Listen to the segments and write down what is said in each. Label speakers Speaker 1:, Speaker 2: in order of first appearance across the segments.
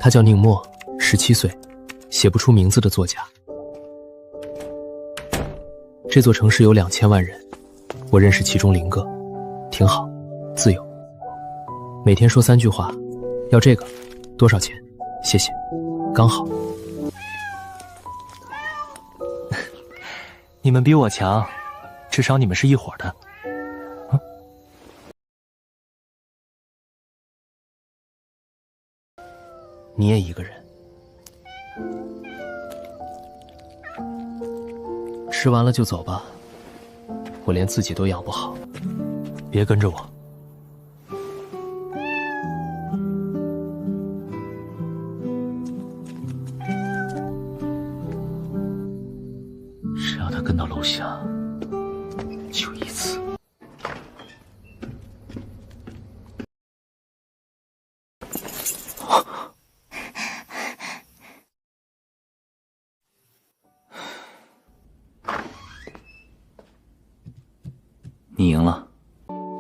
Speaker 1: 他叫寧默，17歲，寫不出名字的作家。這座城市有2000萬人，我認識其中0個，挺好，自由。每天說3句話，要這個，多少錢？謝謝，剛好。
Speaker 2: 你們比我強，至少你們是一夥的。
Speaker 1: 你也一個人。吃完了就走吧，我連自己都養不好。
Speaker 2: 別跟着我。只要他跟到楼下，就一次。
Speaker 3: 你贏了，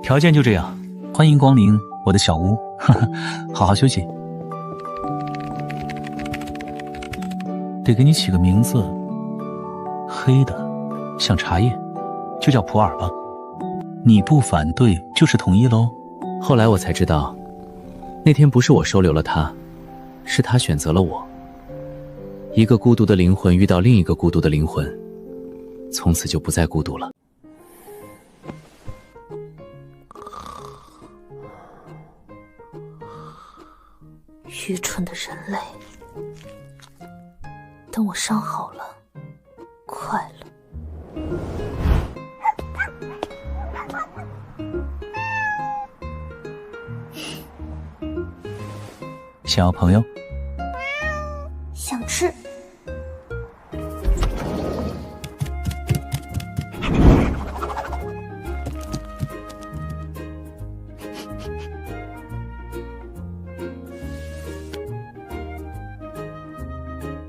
Speaker 3: 條件就這樣，歡迎光臨我的小屋，好好休息。得給你起個名字，黑的像茶葉，就叫普洱吧。你不反對就是同意嘍。
Speaker 1: 後來我才知道，那天不是我收留了他，是他選擇了我。一個孤獨的靈魂遇到另一個孤獨的靈魂，從此就不再孤獨了。
Speaker 4: 愚蠢的人類，等我伤好了，快樂。
Speaker 3: 想要朋友？
Speaker 4: 想吃。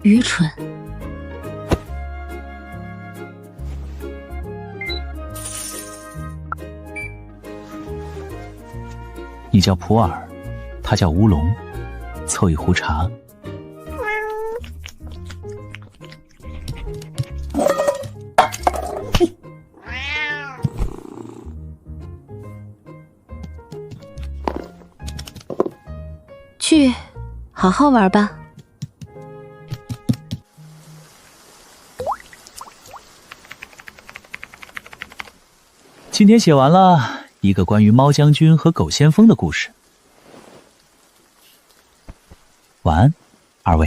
Speaker 4: 愚蠢。
Speaker 3: 你叫普洱，他叫烏龍，湊一壺茶。
Speaker 4: 去，好好玩吧。
Speaker 3: 今天寫完了一個關於貓將軍和狗先鋒的故事。晚安，二位。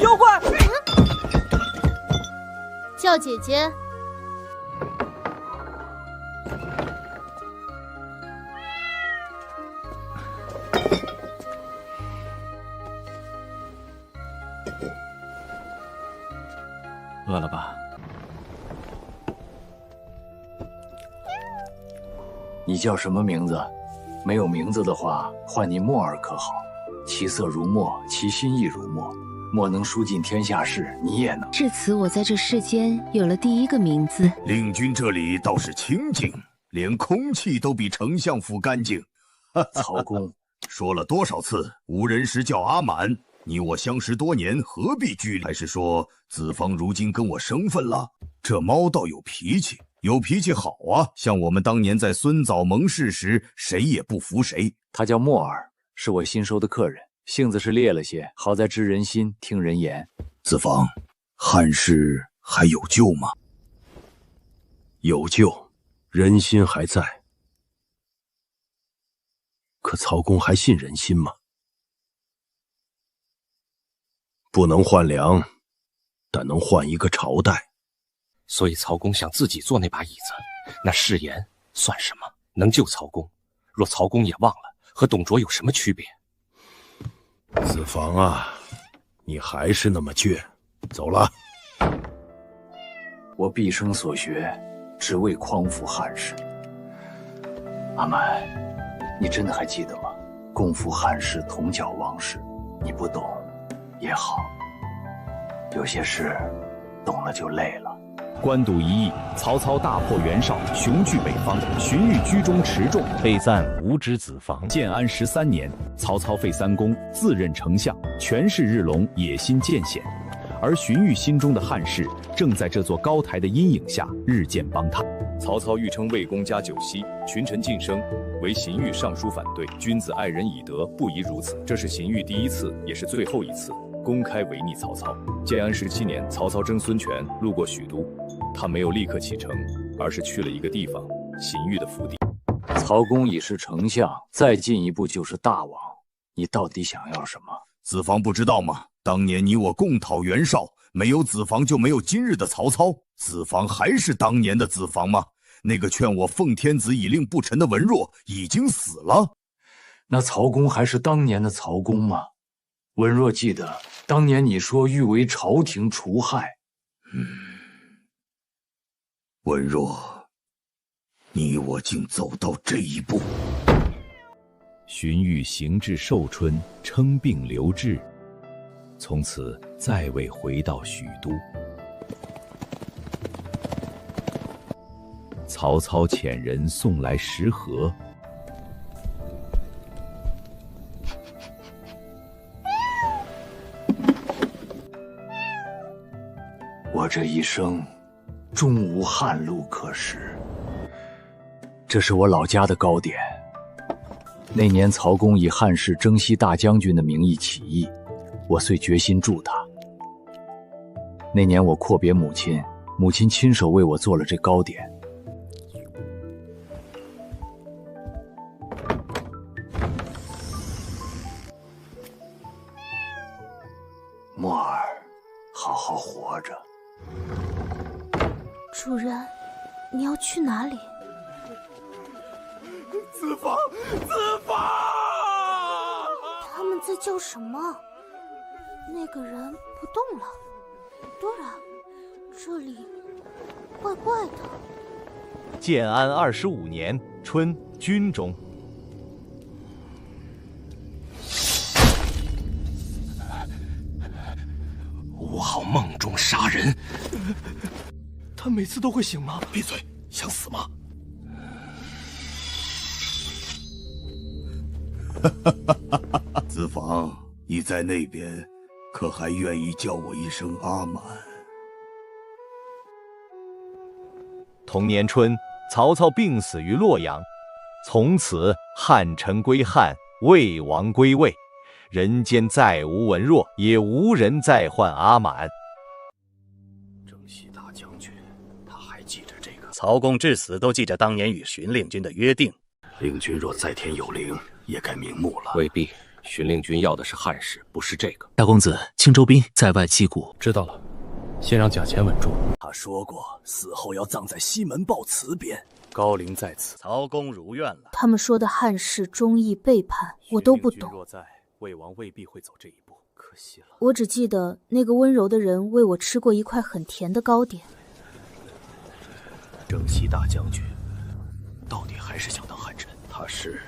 Speaker 5: 妖怪！
Speaker 4: 叫姐姐。
Speaker 1: 饿了吧？
Speaker 6: 你叫什麼名字？沒有名字的話，喚你默兒可好？其色如墨，其心亦如墨。墨能書盡天下事，你也能。
Speaker 4: 至此，我在這世間有了第一個名字。
Speaker 7: 令君這裡倒是清靜，連空氣都比丞相府乾淨。
Speaker 6: 曹公，
Speaker 7: 說了多少次，無人時叫阿滿。你我相識多年，何必拘禮？還是說子方如今跟我生分了？這貓倒有脾氣，有脾氣好啊！像我們當年在孫藻盟誓時，誰也不服誰。
Speaker 6: 他叫默兒，是我新收的客人，性子是烈了些，好在知人心，聽人言。
Speaker 7: 子方，汉室還有救嗎？
Speaker 8: 有救，人心還在。可曹公還信人心嗎？不能換糧，但能換一個朝代。
Speaker 9: 所以曹公想自己坐那把椅子，那誓言算什麼？能救曹公？若曹公也忘了，和董卓有什麼區別？
Speaker 8: 子房啊，你還是那麼倔。走了。
Speaker 6: 我畢生所學，只為匡扶漢室。阿滿，你真的還記得嗎？共赴漢室，同剿王室。你不懂也好，有些事懂了就累了。
Speaker 5: 官渡一役，曹操大破袁绍，雄踞北方，荀彧居中持重，
Speaker 8: 被赞无知子房。
Speaker 5: 建安13年，曹操废三公，自任丞相，权势日隆，野心渐显。而荀彧心中的汉室，正在这座高台的陰影下日漸崩塌。曹操欲称魏公加九锡，群臣晋升，唯荀彧上书反对。君子爱人以德，不宜如此。这是荀彧第一次，也是最后一次公开違逆曹操。建安17年，曹操征孙权，路過许都，他没有立刻啟程，而是去了一個地方，荀彧的府邸。
Speaker 6: 曹公已是丞相，再進一步就是大王，你到底想要什麼？
Speaker 7: 子房不知道嗎？當年你我共討袁紹，沒有子房就沒有今日的曹操。子房還是當年的子房嗎？那個勸我奉天子以令不臣的文若已經死了。
Speaker 6: 那曹公還是當年的曹公嗎？文若記得當年你說欲為朝廷除害。
Speaker 7: 文若，你我竟走到這一步。
Speaker 5: 荀彧行至壽春，稱病留治，從此再未回到許都。曹操遣人送來食盒，
Speaker 6: 我這一生終無漢祿可食。這是我老家的糕點。那年曹公以漢室征西大將軍的名義起義，我遂決心助他。那年我闊別母親，母親親手為我做了這糕點。墨兒，好好活着。
Speaker 4: 主人，你要去哪裡？
Speaker 8: 子房，子房！
Speaker 4: 他們在叫什麼？那個人不動了。多然，這裡怪怪的。
Speaker 8: 建安25年春，軍中。
Speaker 9: 5號夢中殺人。他每次都會醒嗎？閉嘴！想死嗎？
Speaker 7: 子房，你在那邊，可還願意叫我一聲阿滿？
Speaker 8: 同年春，曹操病死於洛陽，從此漢臣歸漢，魏王歸魏，人間再無文若，也無人再喚阿滿。
Speaker 9: 征西大將軍，他還記着這個。
Speaker 10: 曹公至死都記着當年與荀令君的約定。
Speaker 9: 令君若在天有靈，也該瞑目了。未必，荀令君要的是漢室，不是這個。
Speaker 1: 大公子，荊州兵在外擊鼓。
Speaker 9: 知道了，先讓賈黔穩住。
Speaker 2: 他說過，死後要葬在西門豹祠邊，高陵在此。
Speaker 10: 曹公如願了。
Speaker 4: 他們說的漢室忠義背叛，我都不懂。
Speaker 2: 若在，魏王未必會走這一步，可惜了。
Speaker 4: 我只記得那個溫柔的人餵我吃過一塊很甜的糕點。
Speaker 2: 征西大將軍，到底還是想當漢臣。他是，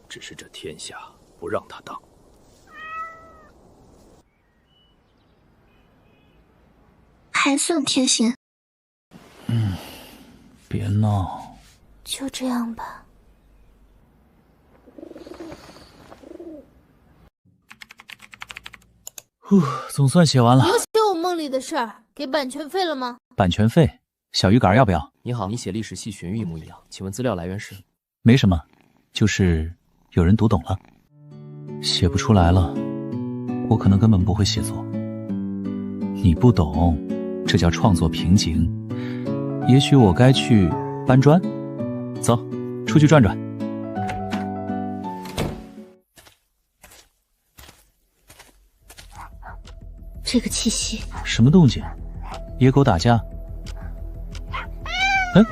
Speaker 2: 只是這天下不讓他當。
Speaker 11: 還算貼心。
Speaker 3: 別鬧。
Speaker 4: 就這樣吧。
Speaker 3: 總算寫完了。
Speaker 12: 你又寫我夢裡的事兒，給版權費了嗎？
Speaker 3: 版權費，小魚乾要不要？
Speaker 1: 你好，你寫歷史系荀彧一模一樣，請問資料來源是？
Speaker 3: 沒什麼，就是有人讀懂了，寫不出來了，我可能根本不會寫作。你不懂，這叫創作瓶頸。也許我該去搬磚。走，出去轉轉。
Speaker 4: 這個氣息，
Speaker 3: 什麼動靜？野狗打架？嗯？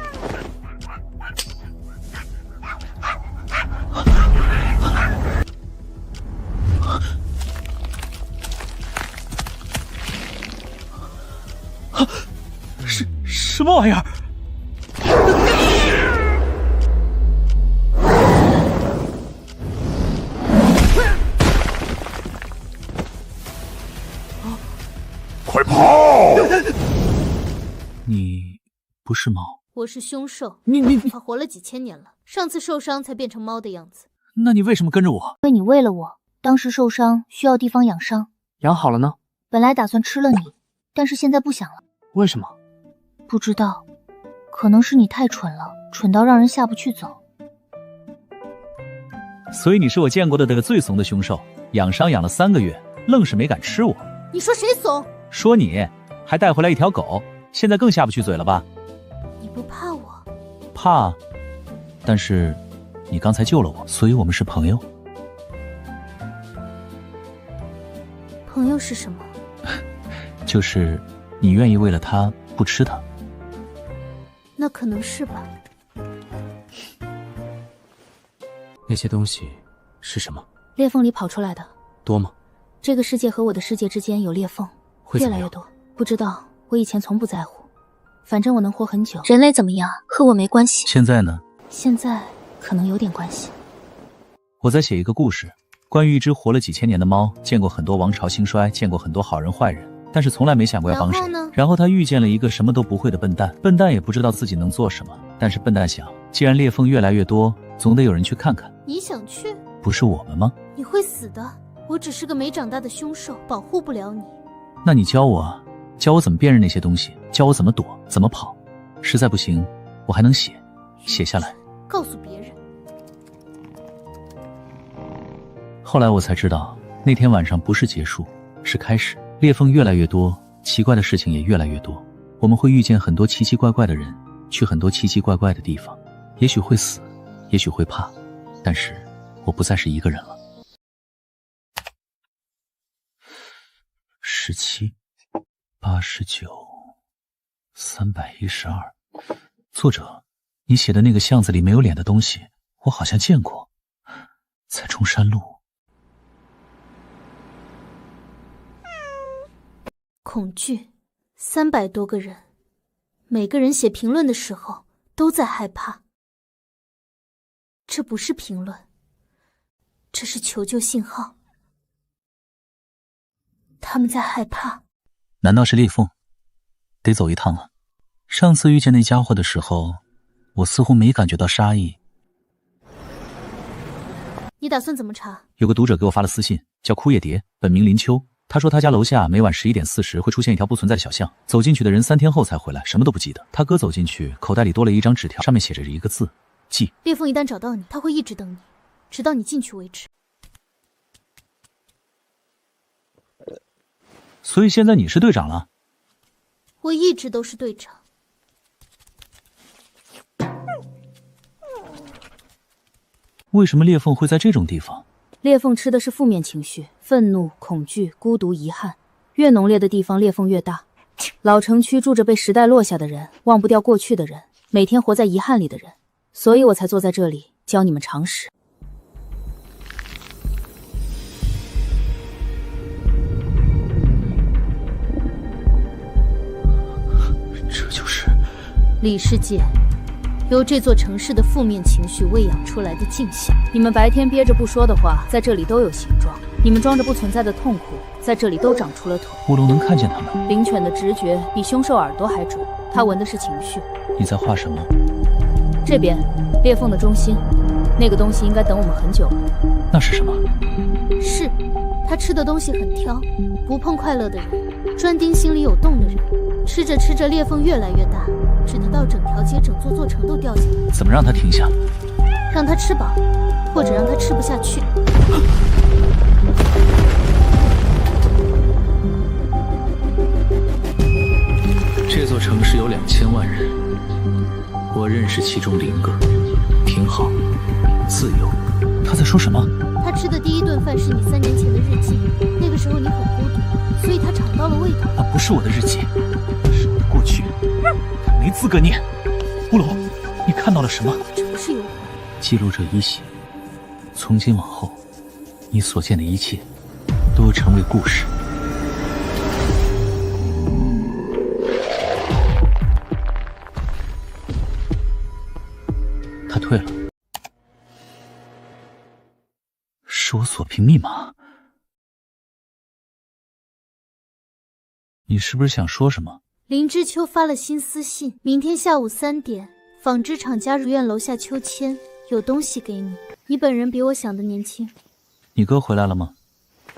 Speaker 3: 什麼玩意兒？
Speaker 7: 快跑！
Speaker 3: 你不是猫？
Speaker 12: 我是凶兽。
Speaker 3: 你
Speaker 12: 它活了几千年了，上次受伤才变成猫的样子。
Speaker 3: 那你为什么跟着我？
Speaker 4: 因为你喂了我，当时受伤需要地方养伤。
Speaker 1: 养好了呢？
Speaker 4: 本来打算吃了你，但是现在不想了。
Speaker 1: 为什么？
Speaker 4: 不知道，可能是你太蠢了，蠢到让人下不去走。
Speaker 3: 所以你是我见过的那个最怂的凶兽，养伤养了3个月，愣是没敢吃我。
Speaker 12: 你说谁怂？
Speaker 3: 说你，还带回来一条狗，现在更下不去嘴了吧？
Speaker 12: 你不怕我？
Speaker 3: 怕，但是你刚才救了我，所以我们是朋友。
Speaker 12: 朋友是什么？
Speaker 3: 就是你愿意为了他不吃它。
Speaker 12: 那可能是吧。
Speaker 1: 那些东西是什么？
Speaker 4: 裂缝里跑出来的。
Speaker 1: 多吗？
Speaker 4: 这个世界和我的世界之间有裂缝，越来越多。不知道，我以前从不在乎。反正我能活很久。人类怎么样，和我没关系。
Speaker 3: 现在呢？
Speaker 4: 现在可能有点关系。
Speaker 3: 我在写一个故事，关于一只活了几千年的猫，见过很多王朝兴衰，见过很多好人壞人，但是從來沒想過要幫誰。然後他遇見了一個什麼都不會的笨蛋，笨蛋也不知道自己能做什麼，但是笨蛋想，既然裂縫越來越多，總得有人去看看。
Speaker 12: 你想去？
Speaker 3: 不是我們嗎？
Speaker 12: 你會死的，我只是個沒長大的兇獸，保護不了你。
Speaker 3: 那你教我啊，教我怎麼辨認那些東西，教我怎麼躲，怎麼跑。實在不行，我還能寫下來，
Speaker 12: 告訴別人。
Speaker 3: 後來我才知道，那天晚上不是結束，是開始。裂縫越來越多，奇怪的事情也越來越多。我們會遇見很多奇奇怪怪的人，去很多奇奇怪怪的地方，也許會死，也許會怕，但是我不再是一個人了。17、89、312。作者，你寫的那個巷子裡沒有臉的東西，我好像見過，在中山路。
Speaker 12: 恐懼，300多個人，每個人寫評論的時候都在害怕。這不是評論，這是求救信號。他們在害怕。
Speaker 3: 難道是裂縫？得走一趟了。上次遇見那家伙的時候，我似乎沒感覺到殺意。
Speaker 12: 你打算怎麼查？
Speaker 3: 有個讀者給我發了私信，叫枯葉蝶，本名林秋。他說他家樓下每晚11點40會出現一條不存在的小巷，走進去的人3天後才回來，什麼都不記得。他哥走進去，口袋裡多了一張紙條，上面寫着一個字：記。
Speaker 12: 裂縫一旦找到你，他會一直等你，直到你進去為止。
Speaker 3: 所以現在你是隊長了？
Speaker 12: 我一直都是隊長。
Speaker 3: 為什麼裂縫會在這種地方？
Speaker 4: 裂縫吃的是負面情緒，憤怒、恐懼、孤獨、遺憾。越濃烈的地方，裂縫越大。老城區住着被時代落下的人，忘不掉過去的人，每天活在遺憾裡的人。所以我才坐在這裡，教你們常識。
Speaker 3: 這就是
Speaker 12: 裡世界，由這座城市的負面情緒餵養出來的鏡像。
Speaker 4: 你們白天憋着不說的話，在這裡都有形狀；你們裝着不存在的痛苦，在這裡都長出了腿。
Speaker 3: 烏龍能看見他們。
Speaker 4: 靈犬的直覺比兇獸耳朵還準，它聞的是情緒。
Speaker 3: 你在畫什麼？
Speaker 4: 這邊，裂縫的中心，那個東西應該等我們很久了。
Speaker 3: 那是什麼？
Speaker 12: 是，他吃的東西很挑，不碰快樂的人，專盯心裡有洞的人。吃着吃着，裂縫越來越大，直到整條街、整座城都掉下來。
Speaker 3: 怎麼讓它停下？
Speaker 12: 讓它吃飽，或者讓它吃不下去。
Speaker 1: 這座城市有2000萬人，我認識其中0個，挺好，自由。
Speaker 3: 他在說什麼？
Speaker 12: 他吃的第一頓飯是你3年前的日記，那個時候你很孤獨，所以他嘗到了味道。
Speaker 3: 那不是我的日記，是我的過去，他沒資格念。烏龍，你看到了什麼？
Speaker 12: 這不是有我。
Speaker 3: 記錄者一寫，從今往後，你所見的一切，都成為故事。他退了。是我鎖屏密碼。你是不是想說什麼？
Speaker 12: 林之秋發了新私信，明天下午3點，紡織廠家如院樓下秋千，有東西給你。你本人比我想的年輕。
Speaker 3: 你哥回來了嗎？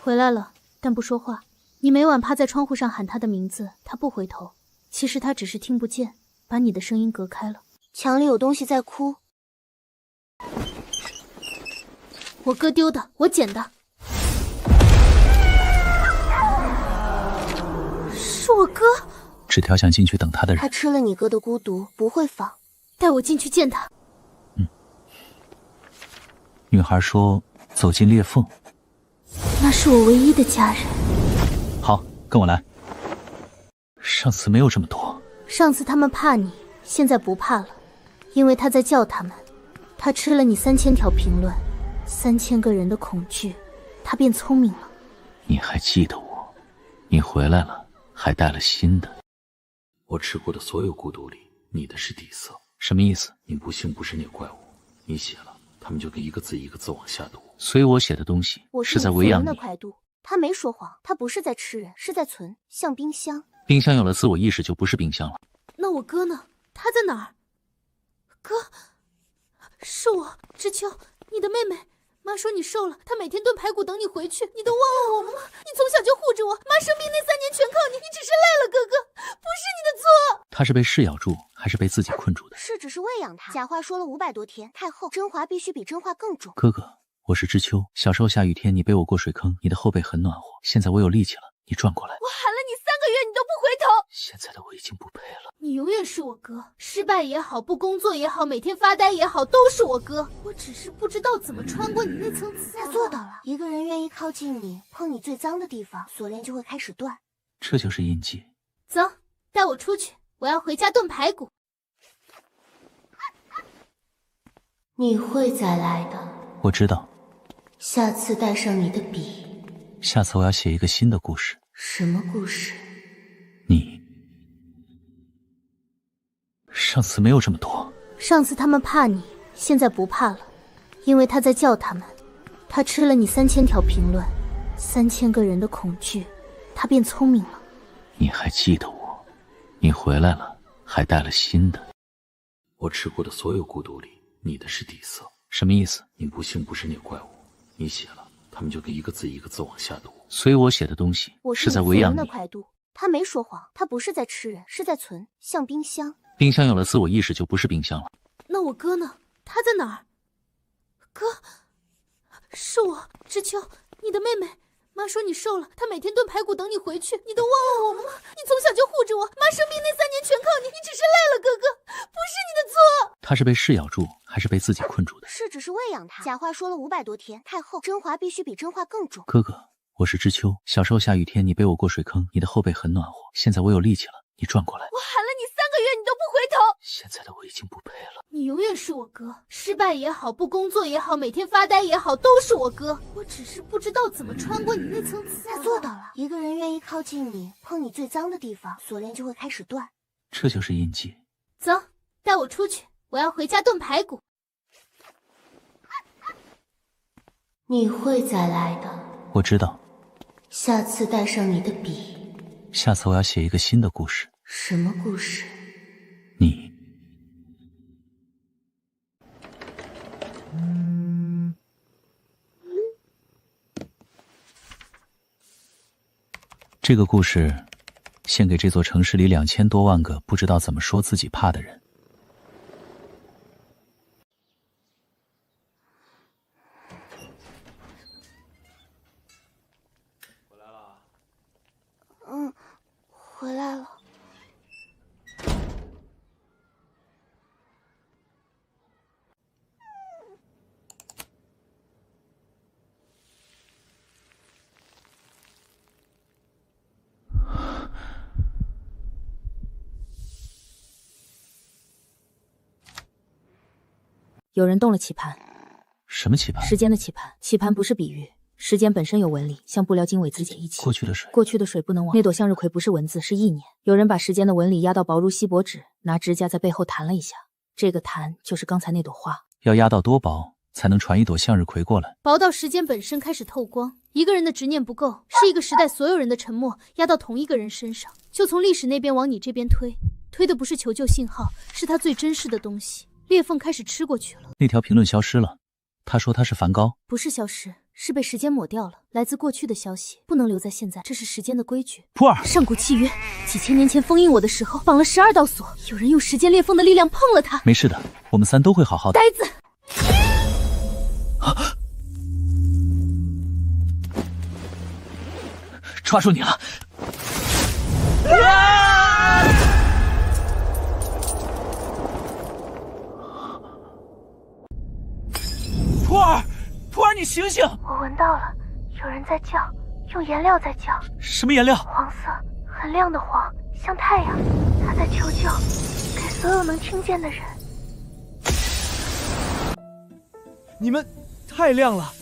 Speaker 12: 回来了，但不说話。你每晚趴在窗戶上喊他的名字，他不回头。其實他只是听不見，把你的聲音隔開了。
Speaker 11: 牆裡有東西在哭。
Speaker 12: 我哥丟的，我撿的。是我哥。
Speaker 3: 纸條想進去等他的人。
Speaker 11: 他吃了你哥的孤獨，不會放。
Speaker 12: 帶我進去見他。
Speaker 3: 女孩說走進裂縫。
Speaker 12: 那是我唯一的家人。
Speaker 3: 好，跟我來。上次沒有這麼多。
Speaker 12: 上次他們怕你，現在不怕了，因為他在叫他們。他吃了你3000條評論，3000個人的恐懼，他變聰明了。
Speaker 3: 你還記得我？你回來了，還帶了新的。
Speaker 2: 我吃過的所有孤獨裡，你的是底色。
Speaker 3: 什麼意思？
Speaker 2: 你不幸不是那怪物，你寫了，他們就跟一個字一個字往下讀。
Speaker 3: 所以我寫的東西是在餵養你。
Speaker 11: 的快度，他沒說謊，他不是在吃人，是在存，像冰箱。
Speaker 3: 冰箱有了自我意識就不是冰箱了。
Speaker 12: 那我哥呢？他在哪兒？哥，是我，知秋，你的妹妹。媽說你瘦了，她每天燉排骨等你回去，你都忘了我嗎？你從小就護着我，媽生病那3年全靠你，你只是賴了哥哥，不是你的錯。
Speaker 3: 他是被噬咬住，還是被自己困住的？
Speaker 11: 是只是餵養他。假話說了500多天，太后真話必須比真話更重。
Speaker 3: 哥哥，我是知秋。小時候下雨天你背我過水坑，你的後背很暖和。現在我有力氣了，你轉過來。
Speaker 11: 我喊了你3個月，你都不回頭。
Speaker 3: 現在的我已經不配了。
Speaker 12: 你永遠是我哥，失敗也好，不工作也好，每天發呆也好，都是我哥。我只是不知道怎麼穿過你那層刺。
Speaker 11: 他做到了。一個人願意靠近你，碰你最髒的地方，鎖鏈就會開始斷。
Speaker 3: 這就是印記。
Speaker 12: 走，帶我出去，我要回家燉排骨。
Speaker 11: 你會再來的。
Speaker 3: 我知道。
Speaker 11: 下次帶上你的筆。
Speaker 3: 下次我要寫一個新的故事。
Speaker 11: 什麼故事？
Speaker 3: 你。上次沒有這麼多。
Speaker 12: 上次他們怕你，現在不怕了，因為他在叫他們。他吃了你3000條評論，3000個人的恐懼，他變聰明了。
Speaker 3: 你還記得我？你回來了，還帶了新的。
Speaker 2: 我吃過的所有孤獨裡，你的是底色。
Speaker 3: 什麼意思？
Speaker 2: 你不幸不是那怪物，你寫了，他們就跟一個字一個字往下讀。
Speaker 3: 所以我寫的東西是在餵養你。
Speaker 11: 他沒說謊，他不是在吃人，是在存，像冰箱。
Speaker 3: 冰箱有了自我意識就不是冰箱了。
Speaker 12: 那我哥呢？他在哪兒？哥，是我，知秋，你的妹妹。媽說你瘦了，她每天燉排骨等你回去，你都忘了我嗎？你從小就護着我，媽生病那3年全靠你，你只是賴了哥哥，不是你的錯。
Speaker 3: 他是被噬咬住，還是被自己困住的？
Speaker 11: 是只是餵養他。假話說了500多天，太后真話必須比真話更重。
Speaker 3: 哥哥，我是知秋。小時候下雨天你背我過水坑，你的後背很暖和。現在我有力氣了，你轉過來。
Speaker 11: 我喊了你3個月，你都不回頭。
Speaker 3: 現在的我已經不配了。
Speaker 12: 你永遠是我哥，失敗也好，不工作也好，每天發呆也好，都是我哥。我只是不知道怎麼穿過你那層刺。
Speaker 11: 他做到了。一個人願意靠近你，碰你最髒的地方，鎖鏈就會開始斷。
Speaker 3: 這就是印記。
Speaker 12: 走，帶我出去，我要回家燉排骨。
Speaker 11: 你會再來的。
Speaker 3: 我知道。
Speaker 11: 下次帶上你的筆。
Speaker 3: 下次我要寫一個新的故事。
Speaker 11: 什麼故事？
Speaker 3: 你。這個故事獻給這座城市裡2000多萬個不知道怎麼說自己怕的人。
Speaker 2: 回来了。
Speaker 11: 回来了。
Speaker 4: 有人动了棋盘。
Speaker 3: 什麼棋盘？
Speaker 4: 时间的棋盘。棋盘不是比喻，时間本身有紋理，像布料經緯自己一起。
Speaker 3: 過去的水。
Speaker 4: 過去的水不能忘。那朵向日葵不是文字，是意念。有人把時間的紋理壓到薄如錫箔紙，拿指甲在背後彈了一下。這個彈就是剛才那朵花。
Speaker 3: 要壓到多薄才能傳一朵向日葵過來？
Speaker 12: 薄到時間本身開始透光，一个人的執念不夠，是一個時代所有人的沉默壓到同一個人身上，就從歷史那邊往你這邊推，推的不是求救信號，是他最真實的東西。裂縫開始吃過去了。
Speaker 3: 那條評論消失了，他說他是梵高，
Speaker 4: 不是消失，是被時間抹掉了。來自過去的消息不能留在現在，這是時間的規矩。
Speaker 3: 普洱，
Speaker 4: 上古契約，幾千年前封印我的時候綁了12道鎖，有人用時間裂縫的力量碰了它。
Speaker 3: 沒事的，我們3都會好好的。
Speaker 4: 呆子！
Speaker 3: 抓住你了！普洱，普洱，你醒醒！
Speaker 11: 我聞到了，有人在叫，用顏料在叫。
Speaker 3: 什麼顏料？
Speaker 11: 黃色，很亮的黃，像太陽。他在求救，給所有能聽見的人。
Speaker 13: 你們太亮了，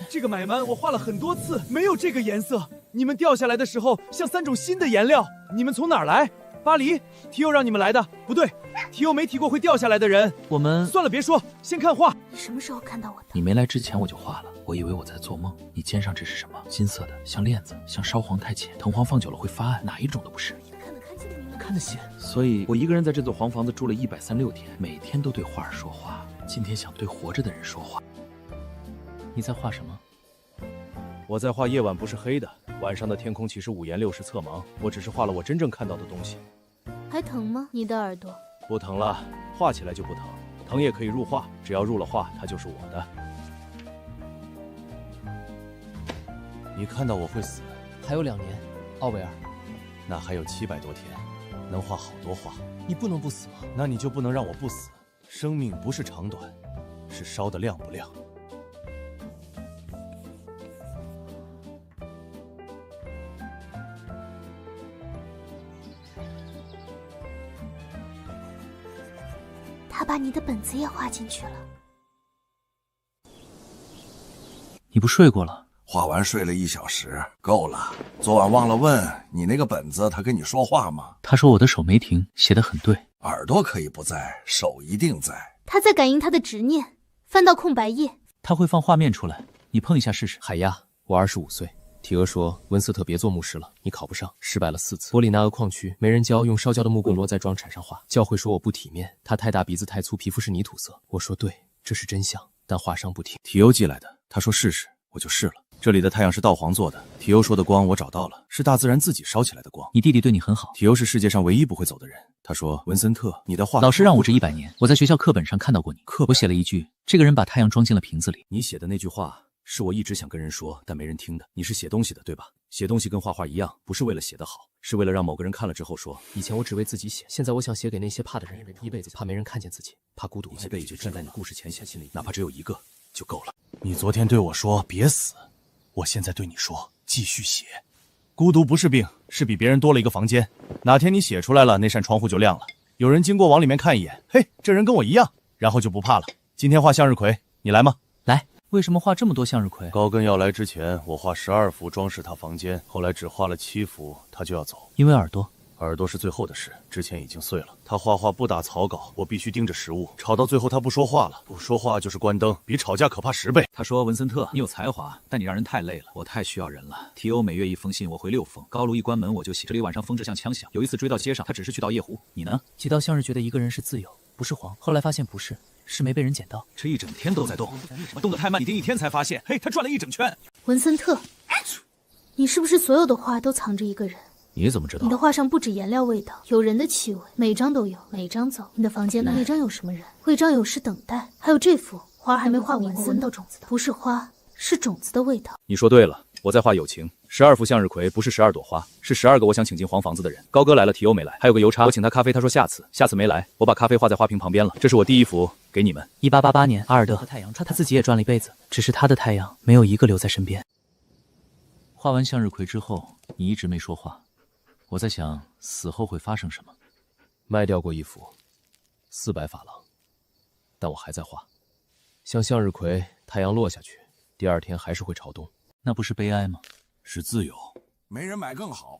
Speaker 13: 這個買滿我畫了很多次，沒有這個顏色。你們掉下來的時候像3種新的顏料。你們從哪兒來？巴黎？提歐讓你們來的？不對，提歐沒提過會掉下來的人。
Speaker 3: 我們
Speaker 13: 算了，別說，先看畫。
Speaker 12: 你什麼時候看到我的？
Speaker 1: 你沒來之前我就畫了，我以為我在做夢。你肩上這是什麼？金色的，像鏈子，像燒黃太淺，藤黃放久了會發暗，哪一種都不是。
Speaker 13: 看得見。
Speaker 1: 所以我一個人在這座黃房子住了136天，每天都對畫兒說話。今天想對活着的人說話。你在畫什麼？
Speaker 2: 我在畫夜晚不是黑的，晚上的天空其實五顏六色側盲，我只是畫了我真正看到的東西。
Speaker 12: 還疼嗎？你的耳朵？
Speaker 2: 不疼了，畫起來就不疼，疼也可以入畫，只要入了畫，它就是我的。你看到我會死，
Speaker 14: 還有2年，奧維爾。
Speaker 2: 那還有700多天，能畫好多畫。
Speaker 14: 你不能不死嗎？
Speaker 2: 那你就不能讓我不死。生命不是長短，是燒得亮不亮。
Speaker 11: 他把你的本子也畫進去了。
Speaker 3: 你不睡過了？
Speaker 15: 畫完睡了1小時，夠了。昨晚忘了問你那個本子，他跟你說話嗎？
Speaker 3: 他說我的手沒停，寫得很對。
Speaker 15: 耳朵可以不在，手一定在。
Speaker 12: 他在感應他的執念，翻到空白頁。
Speaker 3: 他會放畫面出來，你碰一下試試。
Speaker 14: 海鴨，我25歲。提俄說文斯特別做牧師了，你考不上，失敗了4次。波利納厄礦區沒人教，用燒焦的木棍摞在磚產上畫。教會說我不體面，他太大，鼻子太粗，皮膚是泥土色。我說對，這是真相，但畫商不聽。
Speaker 2: 提歐寄來的，他說試試，我就試了。這裡的太陽是稻黃做的，提歐說的光我找到了，是大自然自己燒起來的光。
Speaker 3: 你弟弟對你很好。
Speaker 2: 提歐是世界上唯一不會走的人。他說文森特，你的畫
Speaker 3: 老師讓我這100年，我在學校課本上看到過你。我寫了一句，這個人把太陽裝進了瓶子裡。
Speaker 2: 你寫的那句話是我一直想跟人說，但沒人聽的。你是寫東西的，對吧？寫東西跟畫畫一樣，不是為了寫得好，是為了讓某個人看了之後說，
Speaker 14: 以前我只為自己寫，現在我想寫給那些怕的人，一輩子怕沒人看見自己，怕孤獨，
Speaker 2: 一輩子就站在你故事前線，心裡哪怕只有一個就夠了。你昨天對我說別死，我現在對你說繼續寫。孤獨不是病，是比別人多了一個房間。哪天你寫出來了，那扇窗戶就亮了，有人經過往裡面看一眼，嘿，這人跟我一樣，然後就不怕了。今天畫向日葵，你來嗎？
Speaker 3: 來。為什麼畫這麼多向日葵？
Speaker 2: 高根要來之前，我畫12幅裝飾他房間，後來只畫了7幅，他就要走。
Speaker 3: 因為耳朵？
Speaker 2: 耳朵是最後的事，之前已經碎了。他畫畫不打草稿，我必須盯着實物，吵到最後他不說話了，不說話就是關燈，比吵架可怕10倍。
Speaker 6: 他說文森特，你有才華，但你讓人太累了，我太需要人了。提歐每月1封信，我回6封。高爐一關門我就醒，這裡晚上風着像槍響。有一次追到街上，他只是去到夜湖。你呢？
Speaker 14: 幾道向日覺得一個人是自由，不是黃，後來發現不是。是沒被人撿到，
Speaker 6: 這一整天都在動，我動得太慢，你盯1天才發現。嘿，他轉了一整圈。
Speaker 12: 文森特，你是不是所有的畫都藏着一個人？
Speaker 6: 你怎麼知道？
Speaker 12: 你的畫上不止顏料味道，有人的氣味，每張都有，每張走。你的房間呢？那張有什麼人？徽章有時等待，還有這幅花還沒畫完，聞到種子的，不是花，是種子的味道。
Speaker 2: 你說對了，我在畫友情。12幅向日葵不是12朵花，是12個我想請進黃房子的人。高哥來了，提歐沒來，還有個郵差，我請他咖啡，他說下次沒來，我把咖啡畫在花瓶旁邊了。這是我第1幅給你們。
Speaker 14: 1888年，阿爾德和太陽，他自己也轉了一輩子，只是他的太陽沒有一個留在身邊。
Speaker 3: 畫完向日葵之後，你一直沒說話，我在想死後會發生什麼。
Speaker 14: 賣掉過1幅，400法郎，但我還在畫。像向日葵，太陽落下去，第2天還是會朝東，
Speaker 3: 那不是悲哀嗎？
Speaker 2: 是自由，
Speaker 15: 沒人買更好。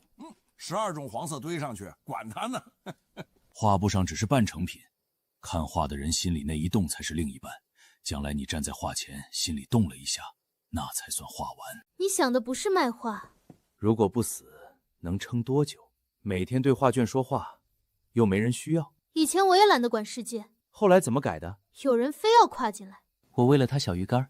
Speaker 15: 12種黃色堆上去，管他呢。
Speaker 2: 畫布上只是半成品，看畫的人心裡那一動才是另一半。將來你站在畫前，心裡動了一下，那才算畫完。
Speaker 12: 你想的不是賣畫。
Speaker 1: 如果不死，能撐多久？每天對畫卷說話，又沒人需要。
Speaker 12: 以前我也懶得管世界，
Speaker 1: 後來怎麼改的？
Speaker 12: 有人非要跨進來。
Speaker 3: 我餵了他小魚乾。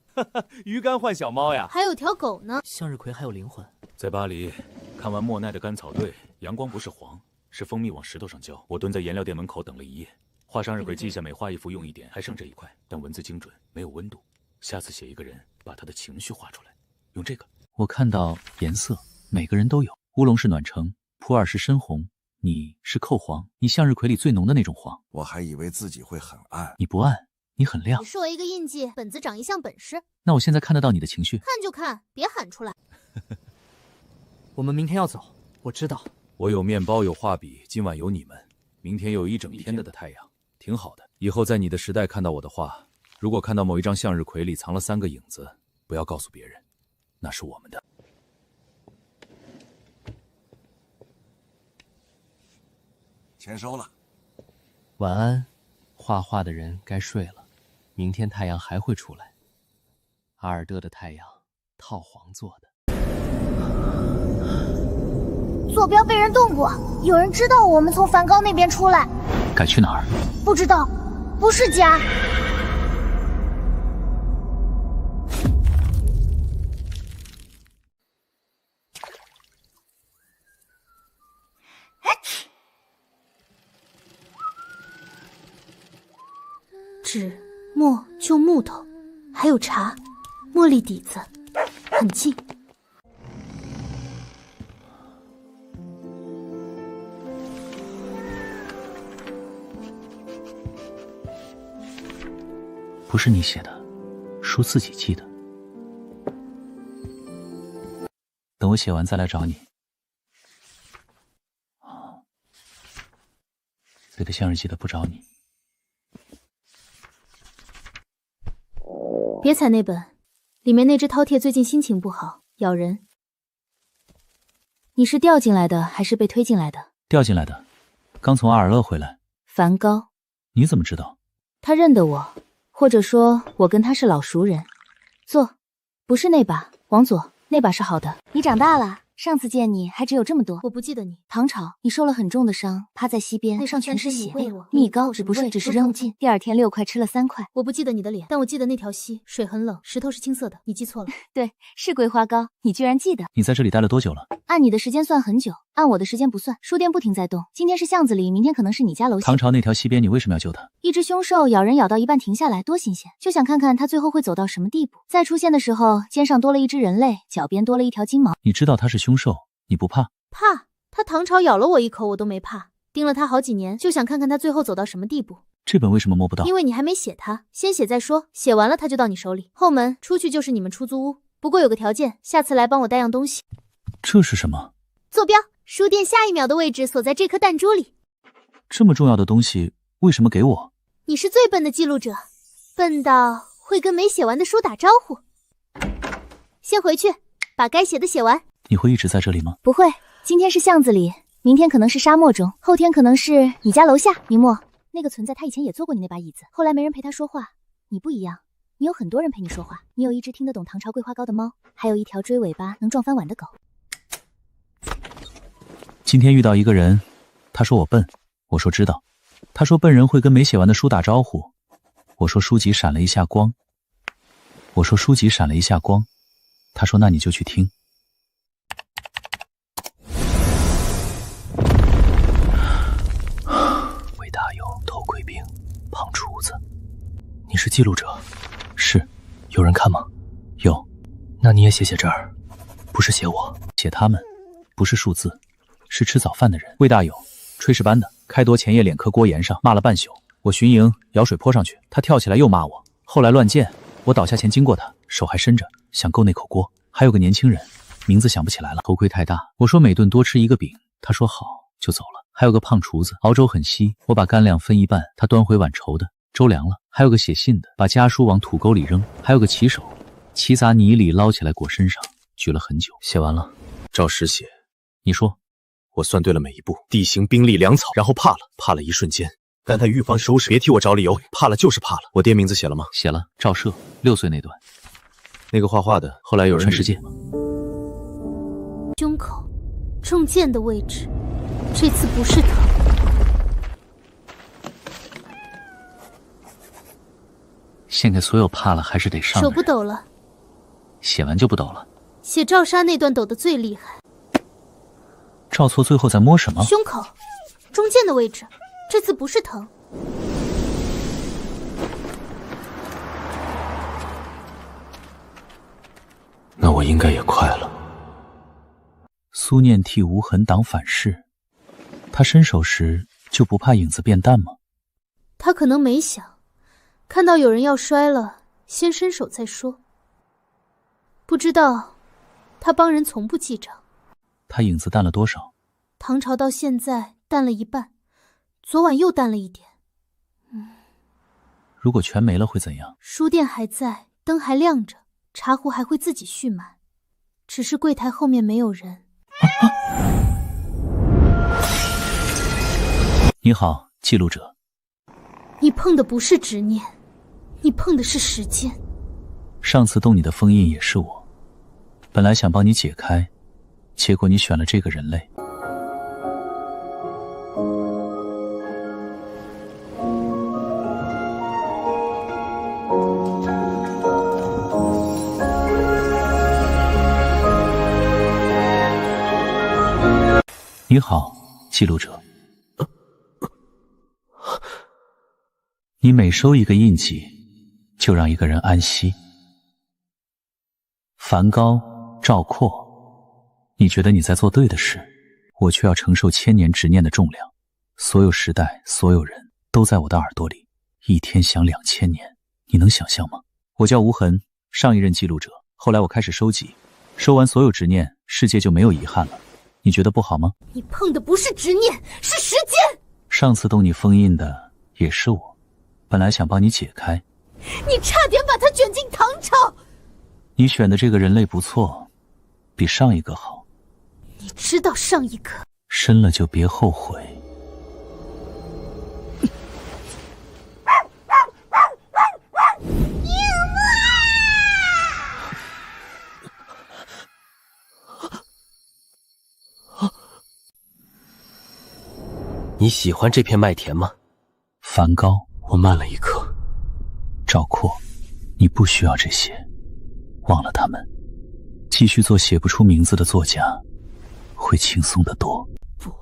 Speaker 1: 魚乾換小貓呀？
Speaker 12: 還有條狗呢。
Speaker 3: 向日葵還有靈魂。
Speaker 16: 在巴黎看完莫奈的《甘草隊》，陽光不是黃，是蜂蜜往石頭上澆。我蹲在颜料店門口等了一夜，畫向日葵記下每畫一幅用一點，還剩這一塊，但文字精準，沒有溫度。下次寫一個人，把他的情緒畫出來，用這個。
Speaker 3: 我看到顏色，每個人都有。烏龍是暖橙，普洱是深紅，你是扣黃，你向日葵裡最濃的那種黃。
Speaker 15: 我還以為自己會很暗，
Speaker 3: 你不暗，你很亮。
Speaker 12: 你是我一個印記，本子長一項本事。
Speaker 3: 那我現在看得到你的情緒。
Speaker 12: 看就看，別喊出來。
Speaker 17: 我們明天要走，我知道。
Speaker 16: 我有面包，有畫筆，今晚有你們，明天又有一整天的太陽，挺好的。以後在你的時代看到我的畫，如果看到某一張向日葵裡藏了3個影子，不要告訴別人，那是我們的。
Speaker 15: 钱收了。
Speaker 14: 晚安，畫畫的人該睡了，明天太陽還會出來。阿爾德的太陽，套黃做的。
Speaker 11: 坐標被人動過，有人知道我們從梵高那邊出來。
Speaker 3: 該去哪兒？
Speaker 11: 不知道，不是家。
Speaker 12: 紙、墨就木頭，還有茶，茉莉底子，很近。
Speaker 3: 不是你寫的，書自己記的。等我寫完再來找你。別的向日記得不找你。
Speaker 4: 別踩那本，裡面那只饕餮最近心情不好，咬人。你是掉進來的還是被推進來的？
Speaker 3: 掉進來的，剛從阿爾勒回來。
Speaker 4: 梵高。
Speaker 3: 你怎麼知道？
Speaker 4: 他認得我，或者說我跟他是老熟人。坐，不是那把，往左，那把是好的。你長大了。上次見你還只有這麼多，
Speaker 12: 我不記得你。
Speaker 4: 唐朝，你受了很重的傷，趴在溪邊，
Speaker 12: 那上
Speaker 4: 全是血。
Speaker 12: 我
Speaker 4: 蜜膏只是扔進，第二天6塊吃了3塊。
Speaker 12: 我不記得你的臉，但我記得那條溪，水很冷，石頭是青色的。你記錯了。
Speaker 4: 對，是桂花糕，你居然記得。
Speaker 3: 你在這裡待了多久了？
Speaker 4: 按你的時間算很久，按我的時間不算。書店不停在動，今天是巷子裡，明天可能是你家樓下。
Speaker 3: 唐朝那條溪邊，你為什麼要救他？
Speaker 4: 一隻凶獸咬人，咬到一半停下來，多新鮮！就想看看他最後會走到什麼地步。再出現的時候，肩上多了一隻人類，腳邊多了一條金毛。
Speaker 3: 你知道他是凶獸，你不怕？
Speaker 12: 怕，他唐朝咬了我一口，我都沒怕。盯了他好幾年，就想看看他最後走到什麼地步。
Speaker 3: 這本為什麼摸不到？
Speaker 12: 因為你還沒寫他，先寫再說。寫完了他就到你手裡，後門出去就是你們出租屋。不過有個條件，下次來幫我帶樣東西。
Speaker 3: 這是什麼？
Speaker 12: 坐標，書店下一秒的位置鎖在這顆彈珠裡。
Speaker 3: 這麼重要的東西，為什麼給我？
Speaker 12: 你是最笨的記錄者，笨到會跟沒寫完的書打招呼。先回去，把該寫的寫完。
Speaker 3: 你會一直在這裡嗎？
Speaker 4: 不會。今天是巷子裡，明天可能是沙漠中，後天可能是你家樓下。明末那個存在，他以前也坐過你那把椅子，後來沒人陪他說話。你不一樣，你有很多人陪你說話。你有一隻聽得懂唐朝桂花糕的貓，還有一條追尾巴能撞翻碗的狗。
Speaker 3: 今天遇到一個人，他說我笨，我說知道。他說笨人會跟沒寫完的書打招呼，我說書籍閃了一下光。他說那你就去聽。头盔兵，胖廚子，你是記錄者？是，有人看嗎？有，那你也寫這兒，不是寫我，寫他們，不是數字，是吃早飯的人。魏大友，炊事班的，開鐸前夜臉磕鍋沿上，罵了半宿。我巡營，舀水潑上去，他跳起來又罵我。後來亂箭，我倒下前經過他，手還伸着，想夠那口鍋。還有個年輕人，名字想不起來了，頭盔太大。我說每頓多吃一個餅，他說好，就走了。還有個胖廚子，熬粥很稀，我把乾糧分一半，他端回碗稠的，粥涼了。還有個寫信的，把家書往土溝裡扔。還有個騎手，騎雜泥裡撈起來裹身上，舉了很久。寫完了，
Speaker 16: 照實寫。
Speaker 3: 你說，
Speaker 16: 我算對了每一步，地形、兵力、糧草，然後怕了，怕了一瞬間。但他預防收拾，別替我找理由，怕了就是怕了。我爹名字寫了嗎？
Speaker 3: 寫了，趙赦，6歲那段。
Speaker 1: 那个畫畫的，後來有人全世界。
Speaker 12: 胸口中箭的位置，這次不是疼。
Speaker 3: 獻給所有怕了還是得上的人。
Speaker 12: 手不抖了。
Speaker 3: 寫完就不抖了。
Speaker 12: 寫趙莎那段抖得最厲害。
Speaker 3: 趙錯最後在摸什麼？
Speaker 12: 胸口中箭的位置，這次不是疼。
Speaker 3: 那我應該也快了。蘇念替無痕擋反噬，他伸手時就不怕影子變淡嗎？
Speaker 12: 他可能沒想，看到有人要摔了，先伸手再說。不知道，他幫人從不記賬。
Speaker 3: 他影子淡了多少？
Speaker 12: 唐朝到現在淡了一半，昨晚又淡了一點。
Speaker 3: 如果全沒了會怎樣？
Speaker 12: 書店還在，燈還亮着，茶壺還會自己續滿，只是櫃檯後面沒有人。
Speaker 3: 你好，記錄者。
Speaker 12: 你碰的不是執念，你碰的是時間。
Speaker 3: 上次動你的封印也是我，本來想幫你解開，結果你選了這個人類。你好，記錄者。你每收一個印記，就讓一個人安息。梵高、趙括，你覺得你在做對的事，我卻要承受千年執念的重量。所有時代，所有人都在我的耳朵裡，一天響2000年，你能想象嗎？我叫無痕，上一任記錄者，後來我開始收集，收完所有執念，世界就沒有遺憾了。你覺得不好嗎？
Speaker 12: 你碰的不是執念，是時間。
Speaker 3: 上次動你封印的也是我，本來想幫你解開，
Speaker 12: 你差點把他捲進唐朝。
Speaker 3: 你選的這個人類不錯，比上一個好。
Speaker 12: 你知道上一個
Speaker 3: 深了就別後悔。
Speaker 14: 你喜歡這片麥田嗎？
Speaker 3: 梵高，
Speaker 14: 我慢了一刻。
Speaker 3: 趙括，你不需要這些，忘了他們，繼續做寫不出名字的作家，會輕鬆得多。
Speaker 14: 不。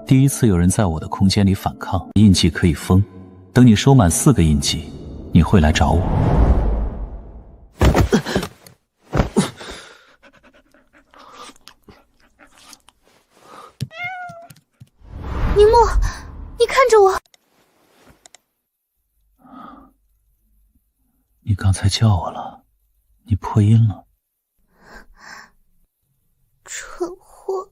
Speaker 3: 第一次有人在我的空間裡反抗，印記可以封。等你收滿4個印記，你會來找我。
Speaker 12: 寧墨，你看着我。
Speaker 3: 你剛才叫我了，你破音了。
Speaker 12: 蠢貨。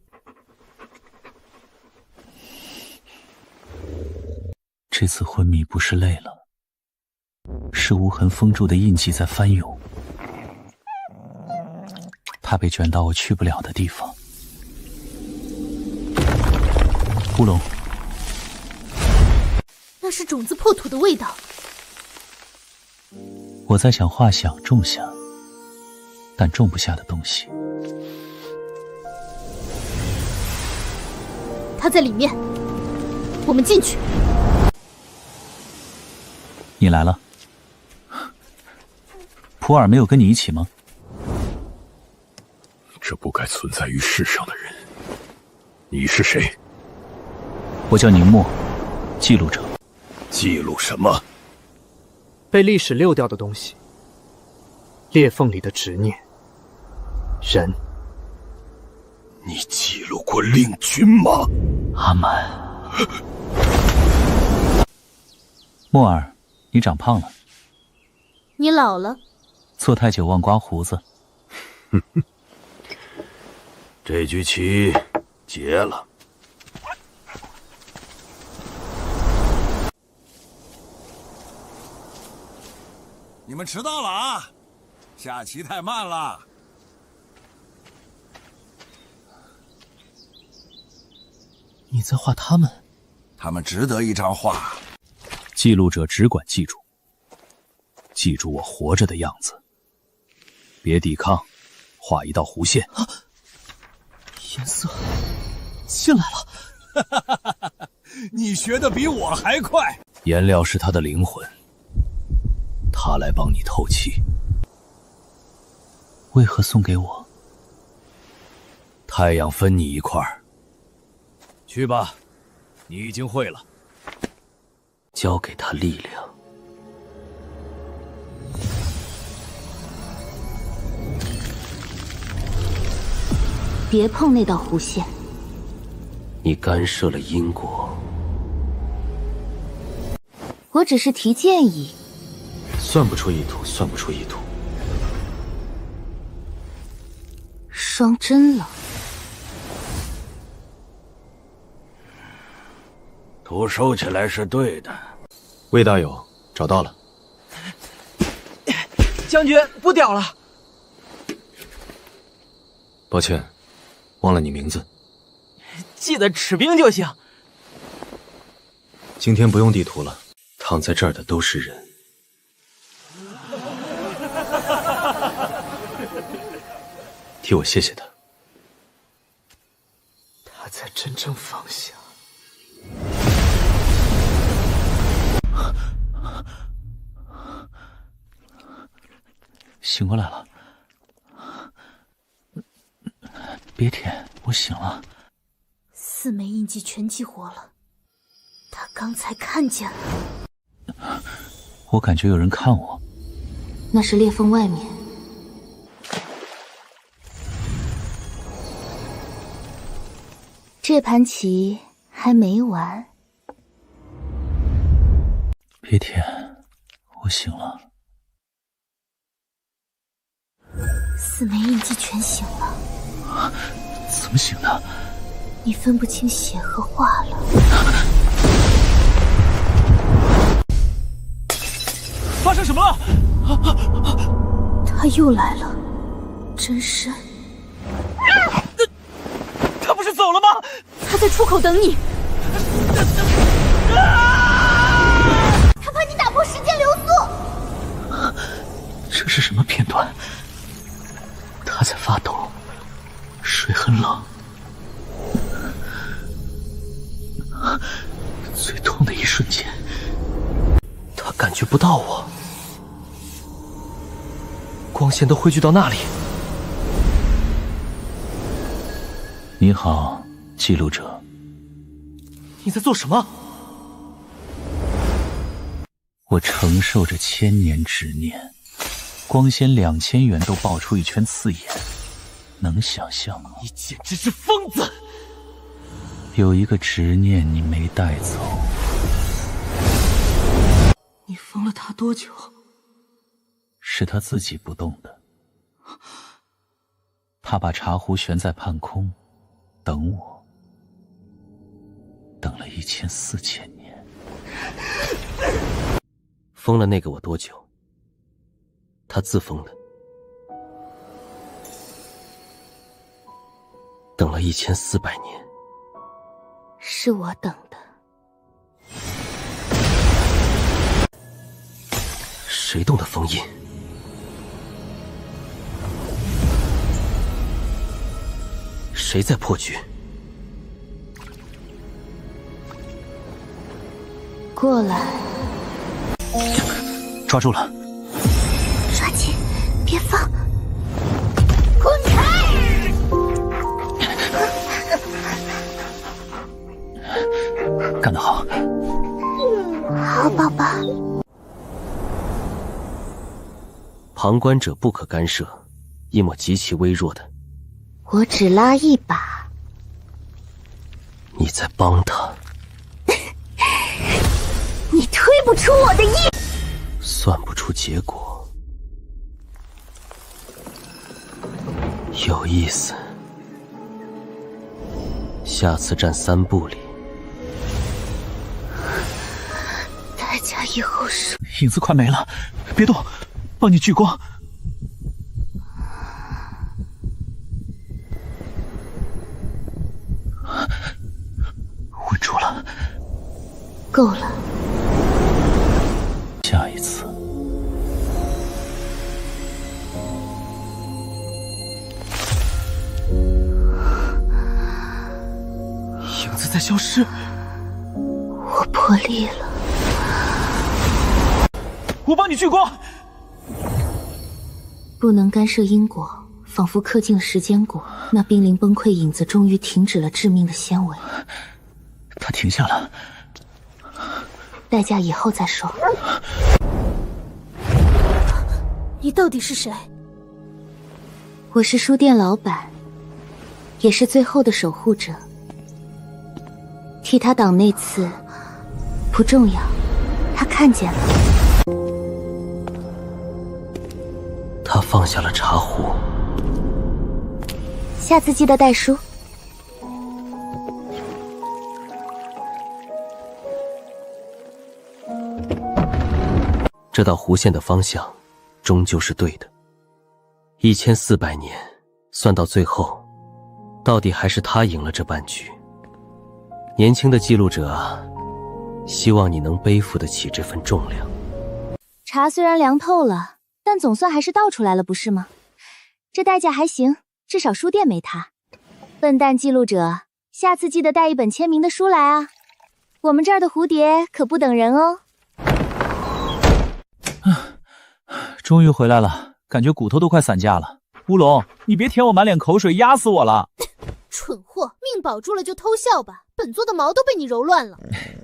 Speaker 3: 這次昏迷不是累了，是無痕封住的印記在翻湧，它被捲到我去不了的地方。烏龍，
Speaker 12: 那是種子破土的味道。
Speaker 3: 我在想畫想種下，但種不下的東西。
Speaker 12: 它在裡面，我們進去。
Speaker 3: 你來了。普洱沒有跟你一起嗎？
Speaker 7: 這不該存在於世上的人，你是誰？
Speaker 3: 我叫寧墨，記錄者。
Speaker 7: 記錄什麼？
Speaker 17: 被歷史溜掉的東西，裂縫裡的執念，人。
Speaker 7: 你記錄過令君嗎？
Speaker 3: 阿滿。墨兒，你長胖了。
Speaker 12: 你老了。
Speaker 3: 坐太久忘刮鬍子。
Speaker 7: 這局棋結了。
Speaker 15: 你們遲到了啊！下棋太慢了。
Speaker 14: 在畫他們？
Speaker 15: 他們值得一張畫。
Speaker 6: 記錄者只管記住，記住我活着的樣子，別抵抗，畫一道弧線。
Speaker 14: 啊，顏色進來了。
Speaker 6: 你學得比我還快。顏料是他的靈魂，他來幫你透氣。
Speaker 3: 為何送給我？
Speaker 6: 太陽分你一塊兒。去吧，你已經會了。
Speaker 9: 交給他力量。
Speaker 4: 別碰那道弧線。
Speaker 9: 你干涉了因果。
Speaker 4: 我只是提建議。
Speaker 9: 算不出意图，算不出意图。
Speaker 4: 双针了。
Speaker 6: 图收起来是对的。
Speaker 14: 魏大友，找到了。
Speaker 13: 将军，不屌了。
Speaker 14: 抱歉，忘了你名字。
Speaker 13: 记得齿兵就行。
Speaker 14: 今天不用地图了，躺在这儿的都是人。替我谢谢他。
Speaker 17: 他在真正放下。
Speaker 3: 醒过来了。别舔，我醒了。
Speaker 12: 4枚印记全激活了，他刚才看见了。
Speaker 3: 我感覺有人看我。
Speaker 4: 那是裂縫外面。這盤棋還沒完。
Speaker 3: 別舔，我醒了。
Speaker 12: 4枚印記全醒了。
Speaker 3: 怎麼醒的？
Speaker 12: 你分不清血和畫了。
Speaker 13: 發生什麼了？
Speaker 12: 他又來了，真身。
Speaker 13: 他不是走了嗎？
Speaker 12: 他在出口等你。
Speaker 11: 他怕你打破时间流速。
Speaker 3: 這是什麼片段？他在發抖，水很冷。最痛的一瞬間，
Speaker 14: 他感覺不到我，光線都匯聚到那裡。
Speaker 3: 你好，記錄者。
Speaker 14: 你在做什麼？
Speaker 3: 我承受着1000年執念，光鮮2000元都爆出一圈刺眼，能想象嗎？
Speaker 13: 你簡直是瘋子！
Speaker 3: 有一個執念你沒帶走。
Speaker 13: 你封了他多久？
Speaker 3: 是他自己不動的。他把茶壺懸在半空，等我，等了1400年。
Speaker 9: 封了那個我多久？他自封的。等了1400年。
Speaker 4: 是我等的。
Speaker 9: 誰動的封印？誰在破局？
Speaker 4: 過來。
Speaker 3: 抓住了。
Speaker 11: 抓緊，別放。滾開！
Speaker 3: 幹得好。
Speaker 11: 好寶寶。
Speaker 9: 旁觀者不可干涉，一抹極其微弱的。
Speaker 11: 我只拉一把。
Speaker 9: 你在幫他。
Speaker 11: 你推不出我的意。
Speaker 9: 算不出結果。有意思。下次站3步裡。
Speaker 11: 大家以後是。
Speaker 3: 影子快沒了，別動，幫你聚光。
Speaker 12: 夠了。
Speaker 3: 下一次，
Speaker 13: 影子在消失。
Speaker 12: 我破例了。
Speaker 13: 我帮你聚光。
Speaker 12: 不能干涉因果，仿佛刻进了时间果。那濒临崩溃影子终于停止了致命的纤维。
Speaker 3: 他停下了。
Speaker 12: 代价以后再说。你到底是谁？我是书店老板，也是最后的守護者。替他擋那次不重要，他看見了。
Speaker 14: 他放下了茶壺。
Speaker 12: 下次记得带书。
Speaker 14: 这道弧线的方向终究是对的。1400年，算到最后，到底还是他赢了这半局。年輕的記錄者啊，希望你能背負得起這份重量。
Speaker 4: 茶雖然涼透了，但總算還是倒出來了，不是嗎？這代價還行，至少書店沒塌。笨蛋記錄者，下次記得帶一本簽名的書來啊！我們這兒的蝴蝶可不等人哦。
Speaker 3: 終於回來了，感覺骨頭都快散架了。烏龍，你別舔我滿臉口水，壓死我了！
Speaker 12: 蠢貨，命保住了就偷笑吧，本座的毛都被你揉亂了。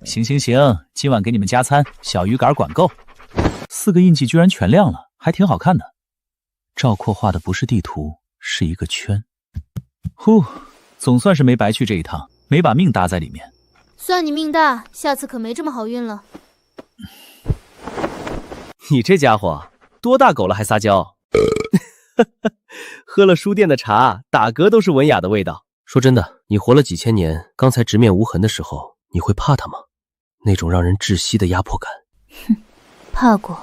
Speaker 3: 行行行，今晚給你們加餐，小魚乾管夠。4個印記居然全亮了，還挺好看的。趙括畫的不是地圖，是一個圈。呼，總算是沒白去這一趟，沒把命搭在裡面。
Speaker 12: 算你命大，下次可沒這麼好運了。
Speaker 14: 你這家伙多大狗了還撒嬌？喝了書店的茶，打嗝都是文雅的味道。說真的，你活了幾千年，剛才直面無痕的時候，你會怕他嗎？那種讓人窒息的壓迫感。
Speaker 12: 哼，怕過。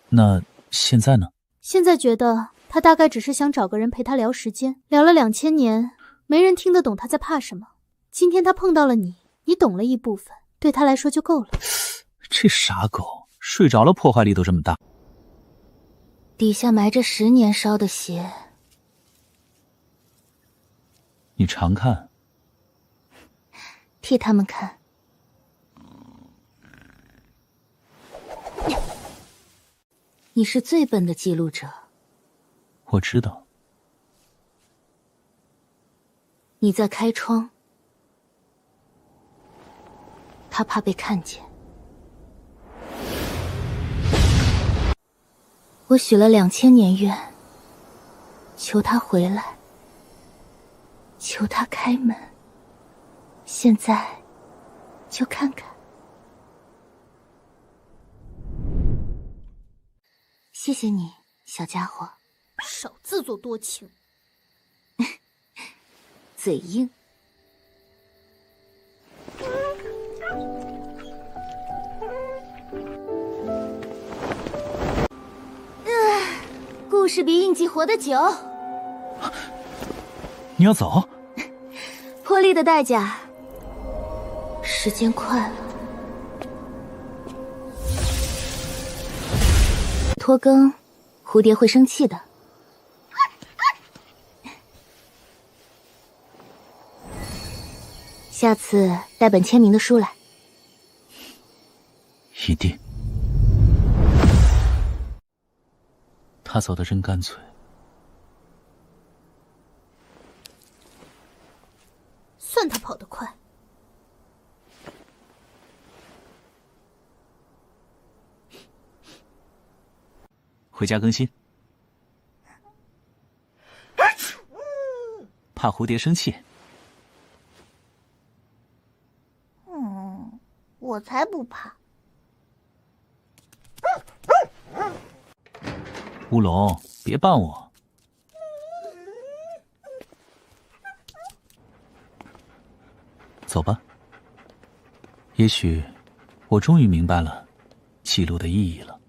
Speaker 3: 那現在呢？
Speaker 12: 現在覺得他大概只是想找個人陪他聊時間，聊了2000年，沒人聽得懂他在怕什麼。今天他碰到了你，你懂了一部分，對他來說就夠了。
Speaker 3: 這傻狗，睡着了破壞力都這麼大。
Speaker 12: 底下埋着10年燒的血，
Speaker 3: 你常看，
Speaker 12: 替他們看。你是最笨的記錄者。
Speaker 3: 我知道。
Speaker 12: 你在開窗，他怕被看見。我許了2000年願，求他回來，求他開門。現在就看看。謝謝你，小家伙。少自作多情。嘴硬。故事比印記活得久。
Speaker 3: 你要走？
Speaker 4: 破例的代價。
Speaker 12: 時間快了。
Speaker 4: 拖更，蝴蝶會生氣的。下次帶本簽名的書來。
Speaker 3: 一定。他走得真乾脆。
Speaker 12: 算他跑得快。
Speaker 3: 回家更新。怕蝴蝶生氣。
Speaker 11: 我才不怕。
Speaker 3: 烏龍，別絆我。走吧。也許我終於明白了記錄的意義了。